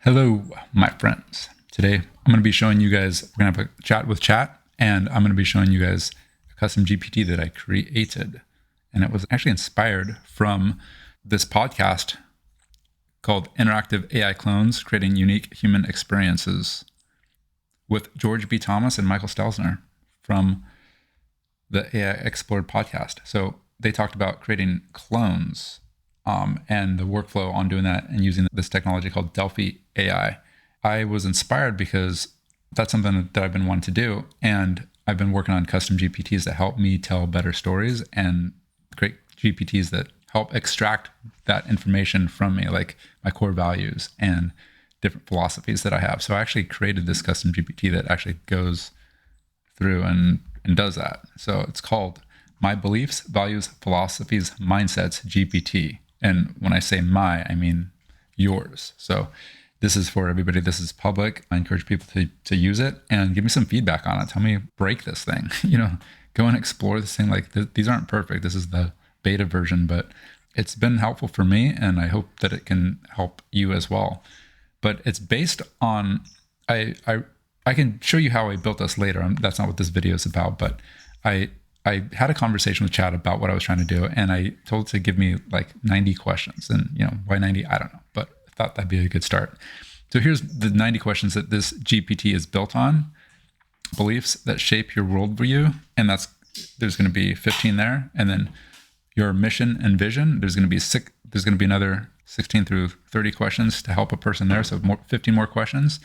Hello, my friends. Today, I'm going to be showing you guys, we're going to have a chat with chat, and I'm going to be showing you guys a custom GPT that I created. And it was actually inspired from this podcast called Interactive AI Clones, Creating Unique Human Experiences with George B. Thomas and Michael Stelzner from the AI Explored podcast. So they talked about creating clones and the workflow on doing that and using this technology called Delphi AI. I was inspired because that's something that I've been wanting to do. And I've been working on custom GPTs that help me tell better stories and create GPTs that help extract that information from me, like my core values and different philosophies that I have. So I actually created this custom GPT that actually goes through and does that. So it's called My Beliefs, Values, Philosophies, Mindsets GPT. And when I say my, I mean yours. So this is for everybody. This is public. I encourage people to use it and give me some feedback on it. Tell me, break this thing, go and explore this thing. Like these aren't perfect. This is the beta version, but it's been helpful for me. And I hope that it can help you as well. But it's based on, I can show you how I built this later. That's not what this video is about, but I had a conversation with Chad about what I was trying to do, and I told it to give me like 90 questions. And why 90? I don't know, but I thought that'd be a good start. So here's the 90 questions that this GPT is built on. Beliefs that shape your worldview, and there's going to be 15 there, and then your mission and vision. There's going to be another 16 through 30 questions to help a person there. So 15 more questions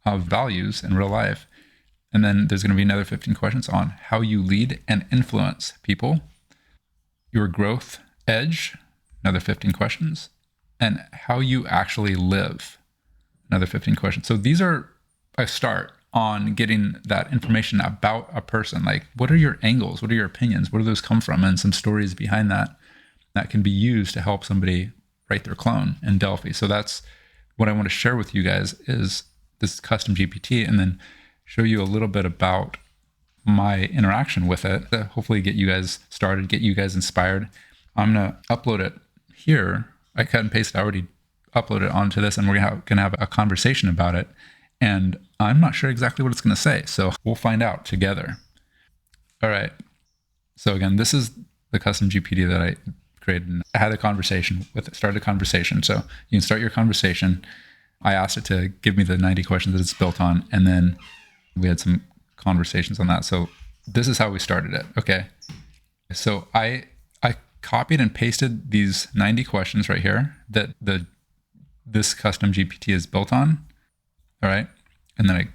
of values in real life. And then there's going to be another 15 questions on how you lead and influence people, your growth edge, another 15 questions, and how you actually live, another 15 questions. So these are a start on getting that information about a person. Like, what are your angles? What are your opinions? Where do those come from? And some stories behind that can be used to help somebody write their clone in Delphi. So that's what I want to share with you guys is this custom GPT, and then show you a little bit about my interaction with it to hopefully get you guys started, get you guys inspired. I'm going to upload it here. I cut and paste it. I already uploaded it onto this, and we're going to have a conversation about it. And I'm not sure exactly what it's going to say, so we'll find out together. All right. So again, this is the custom GPT that I created. I had a conversation with it, started a conversation. So you can start your conversation. I asked it to give me the 90 questions that it's built on, and then we had some conversations on that. So this is how we started it. Okay. So I copied and pasted these 90 questions right here that this custom GPT is built on. All right. And then I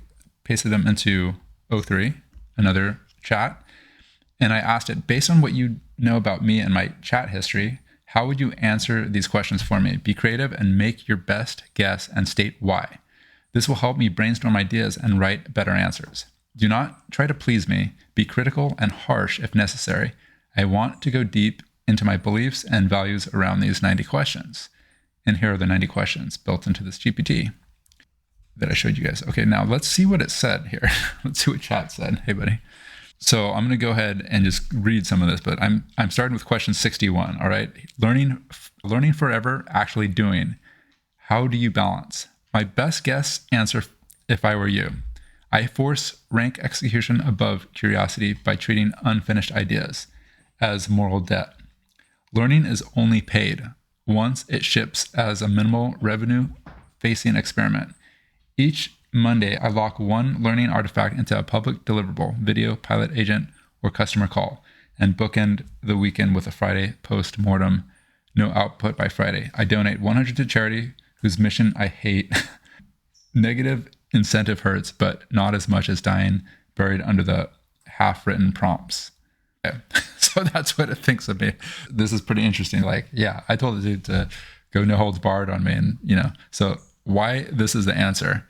pasted them into O3, another chat. And I asked it, based on what you know about me and my chat history, how would you answer these questions for me? Be creative and make your best guess and state why. This will help me brainstorm ideas and write better answers. Do not try to please me. Be critical and harsh if necessary. I want to go deep into my beliefs and values around these 90 questions. And here are the 90 questions built into this GPT that I showed you guys. Okay, now let's see what it said here. Let's see what chat said. Hey, buddy. So I'm going to go ahead and just read some of this, but I'm starting with question 61. All right. Learning forever, actually doing. How do you balance? My best guess answer if I were you. I force rank execution above curiosity by treating unfinished ideas as moral debt. Learning is only paid once it ships as a minimal revenue facing experiment. Each Monday, I lock one learning artifact into a public deliverable, video, pilot agent, or customer call, and bookend the weekend with a Friday post-mortem, no output by Friday. I donate 100 to charity whose mission I hate. Negative incentive hurts, but not as much as dying buried under the half-written prompts. Okay. So that's what it thinks of me. This is pretty interesting. Like, yeah, I told the dude to go no holds barred on me, and so why this is the answer.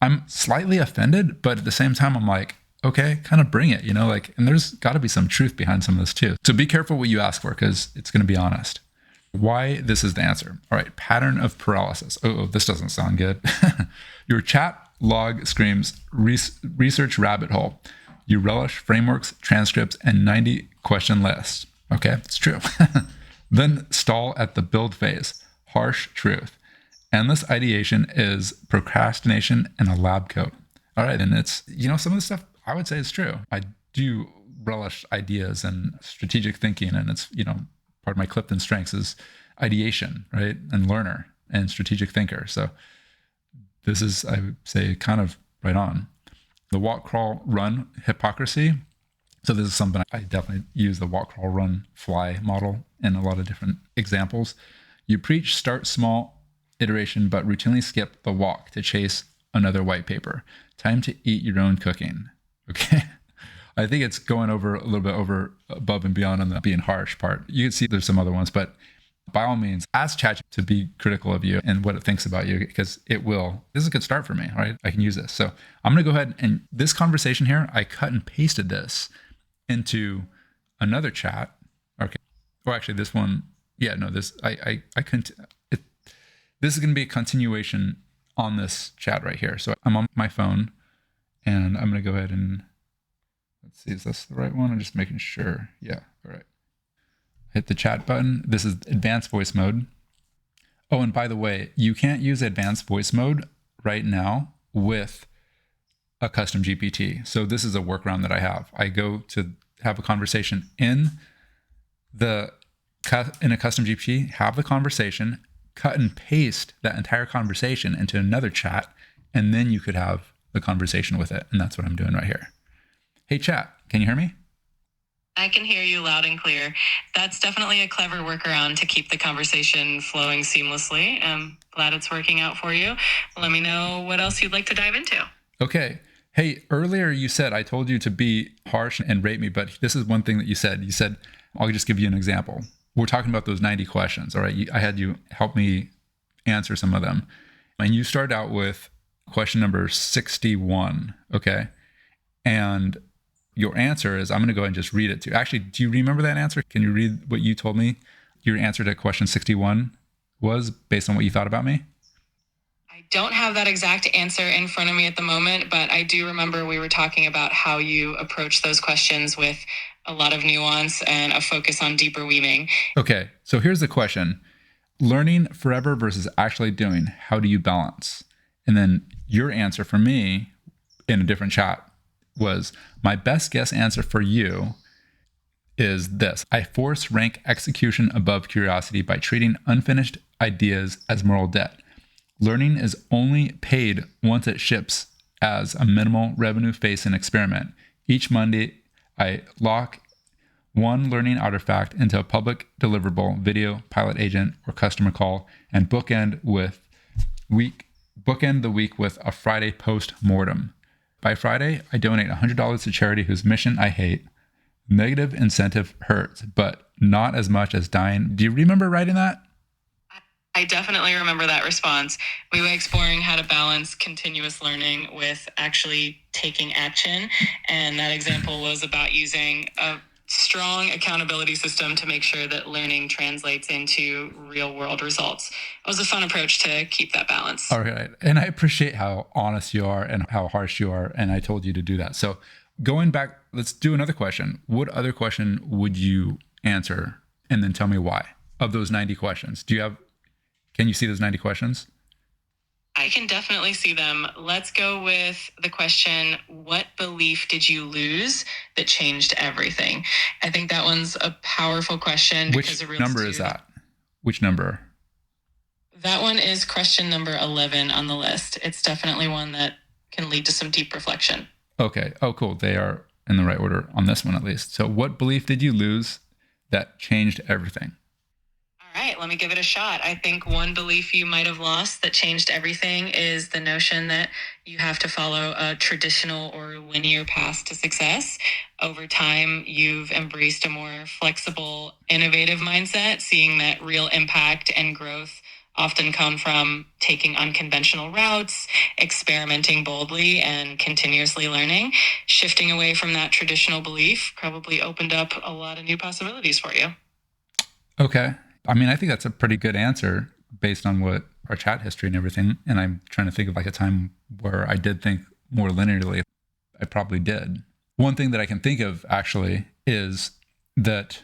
I'm slightly offended, but at the same time, I'm like, okay, kind of bring it, and there's got to be some truth behind some of this too. So be careful what you ask for, because it's going to be honest. Why this is the answer. All right, pattern of paralysis. Oh, this doesn't sound good. Your chat log screams research rabbit hole. You relish frameworks, transcripts, and 90 question lists. Okay, it's true. Then stall at the build phase. Harsh truth. Endless ideation is procrastination in a lab coat. All right. And it's, some of the stuff I would say is true. I do relish ideas and strategic thinking. And it's, part of my Clifton strengths is ideation, right? And learner and strategic thinker. So this is, I would say, kind of right on. The walk, crawl, run hypocrisy. So this is something I definitely use, the walk, crawl, run, fly model in a lot of different examples. You preach, start small iteration, but routinely skip the walk to chase another white paper. Time to eat your own cooking. Okay. I think it's going over a little bit above and beyond on the being harsh part. You can see there's some other ones, but by all means, ask ChatGPT to be critical of you and what it thinks about you, because it will. This is a good start for me, right? I can use this. So I'm going to go ahead and this conversation here, I cut and pasted this into another chat. Okay. Or actually this one, this, I couldn't, this is going to be a continuation on this chat right here. So I'm on my phone and I'm going to go ahead and let's see, is this the right one? I'm just making sure. Yeah. All right. Hit the chat button. This is advanced voice mode. Oh, and by the way, you can't use advanced voice mode right now with a custom GPT. So this is a workaround that I have. I go to have a conversation in a custom GPT, have the conversation, cut and paste that entire conversation into another chat, and then you could have the conversation with it. And that's what I'm doing right here. Hey, chat, can you hear me? I can hear you loud and clear. That's definitely a clever workaround to keep the conversation flowing seamlessly. I'm glad it's working out for you. Let me know what else you'd like to dive into. Okay. Hey, earlier you said I told you to be harsh and rate me, but this is one thing that you said. You said, I'll just give you an example. We're talking about those 90 questions, all right? I had you help me answer some of them. And you started out with question number 61, okay? And your answer is, I'm going to go ahead and just read it to you. Actually, do you remember that answer? Can you read what you told me your answer to question 61 was based on what you thought about me? I don't have that exact answer in front of me at the moment, but I do remember we were talking about how you approach those questions with a lot of nuance and a focus on deeper weaving. Okay, so here's the question. Learning forever versus actually doing, how do you balance? And then your answer for me in a different chat was, my best guess answer for you is this. I force rank execution above curiosity by treating unfinished ideas as moral debt. Learning is only paid once it ships as a minimal revenue facing experiment. Each Monday, I lock one learning artifact into a public deliverable, video, pilot agent, or customer call, and bookend the week with a Friday post-mortem. By Friday, I donate $100 to charity whose mission I hate. Negative incentive hurts, but not as much as dying. Do you remember writing that? I definitely remember that response. We were exploring how to balance continuous learning with actually taking action. And that example was about using a strong accountability system to make sure that learning translates into real world results. It was a fun approach to keep that balance. All right. And I appreciate how honest you are and how harsh you are. And I told you to do that. So going back, let's do another question. What other question would you answer? And then tell me why. Of those 90 questions, can you see those 90 questions? I can definitely see them. Let's go with the question, what belief did you lose that changed everything? I think that one's a powerful question. Which number is that? Which number? That one is question number 11 on the list. It's definitely one that can lead to some deep reflection. Okay. Oh, cool. They are in the right order on this one, at least. So what belief did you lose that changed everything? All right, let me give it a shot. I think one belief you might have lost that changed everything is the notion that you have to follow a traditional or linear path to success. Over time, you've embraced a more flexible, innovative mindset, seeing that real impact and growth often come from taking unconventional routes, experimenting boldly, and continuously learning. Shifting away from that traditional belief probably opened up a lot of new possibilities for you. Okay. I mean, I think that's a pretty good answer based on what our chat history and everything. And I'm trying to think of like a time where I did think more linearly. I probably did. One thing that I can think of actually is that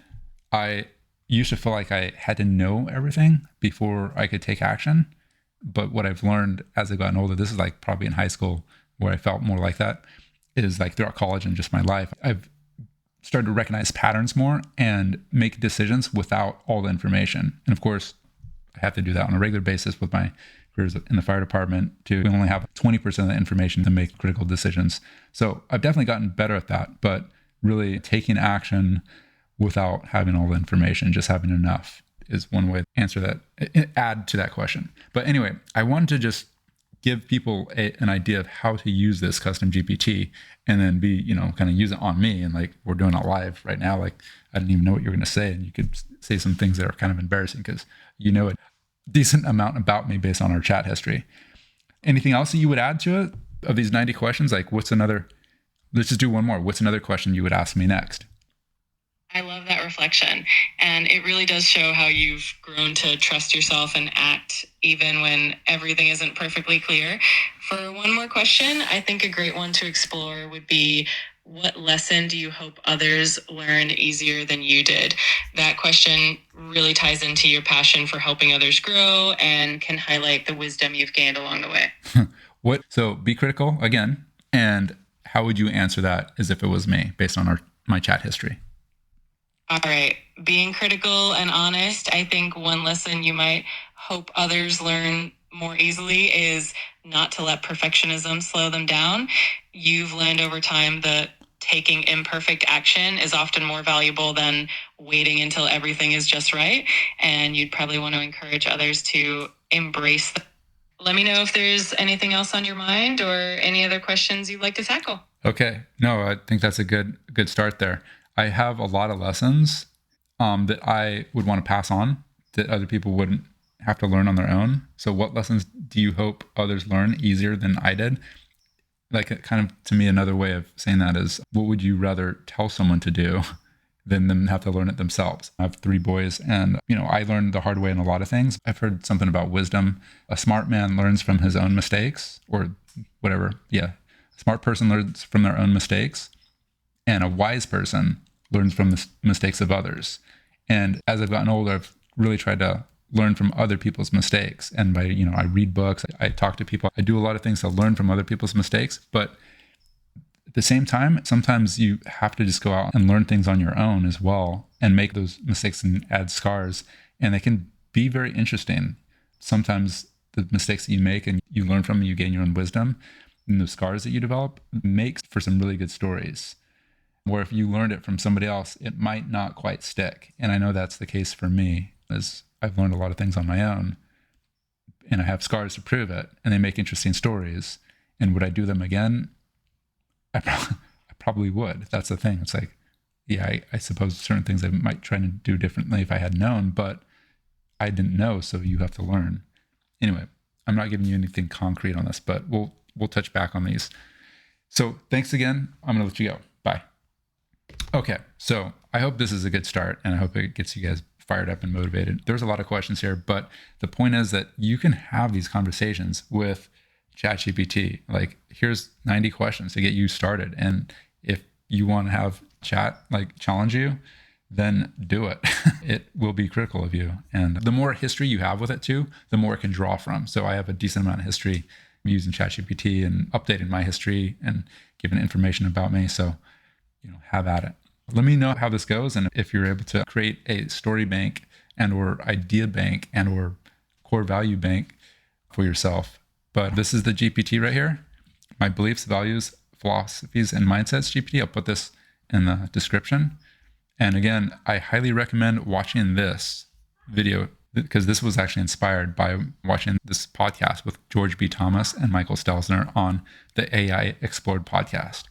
I used to feel like I had to know everything before I could take action. But what I've learned as I've gotten older, this is like probably in high school where I felt more like that, is like throughout college and just my life, I've started to recognize patterns more and make decisions without all the information. And of course, I have to do that on a regular basis with my careers in the fire department to only have 20% of the information to make critical decisions. So I've definitely gotten better at that, but really taking action without having all the information, just having enough is one way to answer that, add to that question. But anyway, I wanted to just give people an idea of how to use this custom GPT and then kind of use it on me. And like, we're doing it live right now. Like, I didn't even know what you were going to say. And you could say some things that are kind of embarrassing because you know a decent amount about me based on our chat history. Anything else that you would add to it of these 90 questions? Like, let's just do one more. What's another question you would ask me next? I love that reflection. And it really does show how you've grown to trust yourself and act even when everything isn't perfectly clear. For one more question, I think a great one to explore would be, what lesson do you hope others learn easier than you did? That question really ties into your passion for helping others grow and can highlight the wisdom you've gained along the way. So be critical again. And how would you answer that as if it was me based on my chat history? All right. Being critical and honest, I think one lesson you might hope others learn more easily is not to let perfectionism slow them down. You've learned over time that taking imperfect action is often more valuable than waiting until everything is just right. And you'd probably want to encourage others to embrace that. Let me know if there's anything else on your mind or any other questions you'd like to tackle. Okay. No, I think that's a good start there. I have a lot of lessons that I would want to pass on that other people wouldn't have to learn on their own. So what lessons do you hope others learn easier than I did? Like, kind of, to me, another way of saying that is, what would you rather tell someone to do than them have to learn it themselves? I have 3 boys, and I learned the hard way in a lot of things. I've heard something about wisdom. A smart man learns from his own mistakes, or whatever. Yeah. A smart person learns from their own mistakes, and a wise person learns from the mistakes of others. And as I've gotten older, I've really tried to learn from other people's mistakes. And by, I read books, I talk to people, I do a lot of things to learn from other people's mistakes. But at the same time, sometimes you have to just go out and learn things on your own as well and make those mistakes and add scars. And they can be very interesting. Sometimes the mistakes that you make and you learn from, and you gain your own wisdom, and the scars that you develop makes for some really good stories. Where if you learned it from somebody else, it might not quite stick. And I know that's the case for me, as I've learned a lot of things on my own, and I have scars to prove it, and they make interesting stories. And would I do them again? I probably would. That's the thing. It's like, yeah, I suppose certain things I might try to do differently if I had known, but I didn't know, so you have to learn. Anyway, I'm not giving you anything concrete on this, but we'll touch back on these. So thanks again. I'm going to let you go. Bye. Okay, so I hope this is a good start, and I hope it gets you guys fired up and motivated. There's a lot of questions here, but the point is that you can have these conversations with ChatGPT. Like, here's 90 questions to get you started. And if you want to have chat challenge you, then do it. It will be critical of you. And the more history you have with it too, the more it can draw from. So I have a decent amount of history using ChatGPT and updating my history and giving information about me. So, have at it. Let me know how this goes, and if you're able to create a story bank and or idea bank and or core value bank for yourself. But this is the GPT right here. My beliefs, values, philosophies, and mindsets GPT. I'll put this in the description. And again, I highly recommend watching this video because this was actually inspired by watching this podcast with George B. Thomas and Michael Stelzner on the AI Explored podcast.